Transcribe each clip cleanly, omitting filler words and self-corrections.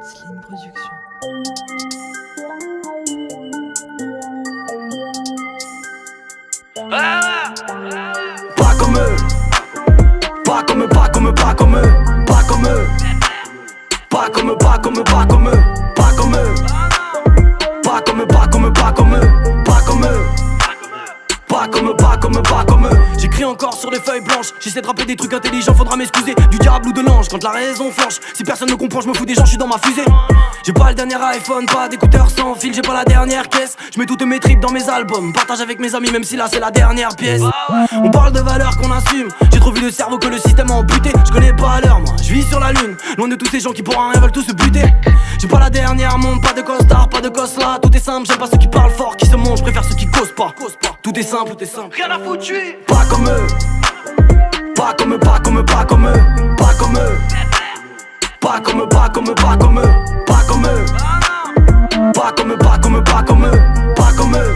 Céline Production. Pas comme eux, pas comme eux, pas comme eux, pas comme eux, pas comme eux, pas comme eux, pas comme eux, pas comme eux, pas comme eux, pas comme eux, pas comme eux, pas comme eux, pas comme eux, pas comme eux, pas comme eux, pas comme eux. J'écris encore sur les feuilles blanches, j'essaie de rapper des trucs intelligents, faudra m'excuser du diable ou de l'ange quand la raison flanche. Si personne ne comprend, je me fous des gens, je suis dans ma fusée. J'ai pas le dernier iPhone, pas d'écouteurs sans fil, j'ai pas la dernière caisse. Je mets toutes mes tripes dans mes albums, partage avec mes amis même si là c'est la dernière pièce. On parle de valeurs qu'on assume, j'ai trop vu de cerveau que le système a amputé. Je connais pas l'heure moi, je vis sur la lune, loin de tous ces gens qui pour rien veulent tous se buter. J'ai pas la dernière montre, pas de costard, pas de gosse là. Tout est simple, j'aime pas ceux qui parlent fort, qui se montrent, je préfère ceux qui causent pas. Tout est simple, tout est simple, rien à foutu. Pas comme eux, pas comme eux, pas comme eux, pas comme eux, pas comme eux, pas comme eux, pas comme eux, pas comme eux, pas comme eux, pas comme eux, pas comme eux, pas comme eux, pas comme eux,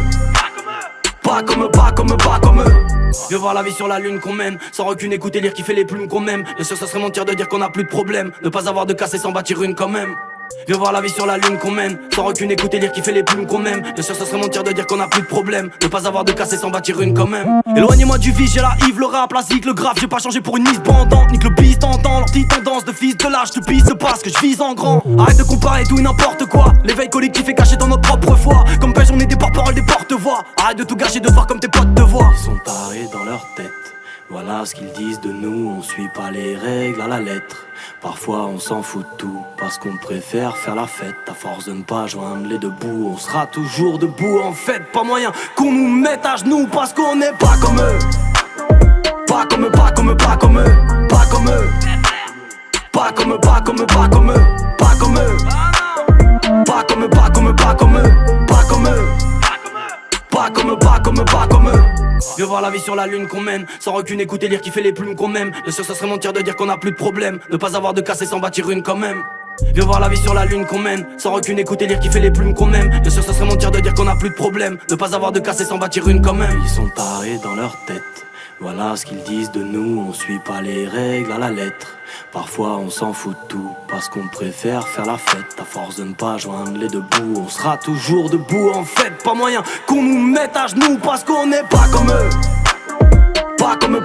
pas comme eux, pas comme eux, pas comme eux. Viens voir la vie sur la lune qu'on mène, sans rancune, écouter, lire, kiffer les plumes qu'on aime. Bien sûr ça serait mentir de dire qu'on a plus de problème, ne pas avoir de casse et s'en bâtir une quand même. Viens voir la vie sur la lune qu'on mène, sans rancune, écouter, lire, kiffer les plumes qu'on aime. Bien sûr ça serait mentir de dire qu'on a plus de problème, ne pas avoir de casse et s'en bâtir une quand même. Éloignez-moi du vice, j'ai la Yves, le rap, la zik, le graphe. J'ai pas changé pour une mise bandante, nique le beast, t'entends leur petite tendance de fils de lâche, de piste parce que je vise en grand. Arrête de comparer tout et n'importe quoi, l'éveil collectif est caché dans notre propre foi. Comme pêche on est des porte-paroles, des porte-voix. Arrête de tout gâcher, de te voir comme tes potes te voient. Ils sont tarés dans leur tête, voilà ce qu'ils disent de nous, on suit pas les règles à la lettre. Parfois on s'en fout de tout, parce qu'on préfère faire la fête. À force de ne pas joindre les deux bouts, on sera toujours debout. En fait, pas moyen qu'on nous mette à genoux, parce qu'on n'est pas comme eux. Pas comme eux, pas comme eux, pas comme eux, pas comme eux, pas comme eux, pas comme eux, pas comme eux, pas comme eux, pas comme eux, pas comme eux, pas comme eux, pas comme eux, pas comme eux, pas comme eux, pas comme eux. Viens voir la vie sur la lune qu'on mène, sans rancune, écouter, lire, kiffer les plumes qu'on aime. Bien sûr ça serait mentir de dire qu'on a plus de problème, ne pas avoir de casse et s'en bâtir une quand même. Viens voir la vie sur la lune qu'on mène, sans rancune, écouter, lire, kiffer les plumes qu'on aime. Bien sûr ça serait mentir de dire qu'on a plus de problème, ne pas avoir de casse et s'en bâtir une quand même. Ils sont tarés dans leur tête, voilà ce qu'ils disent de nous, on suit pas les règles à la lettre. Parfois on s'en fout de tout, parce qu'on préfère faire la fête. À force de ne pas joindre les deux bouts, on sera toujours debout. En fait, pas moyen qu'on nous mette à genoux, parce qu'on n'est pas comme eux. Pas comme eux,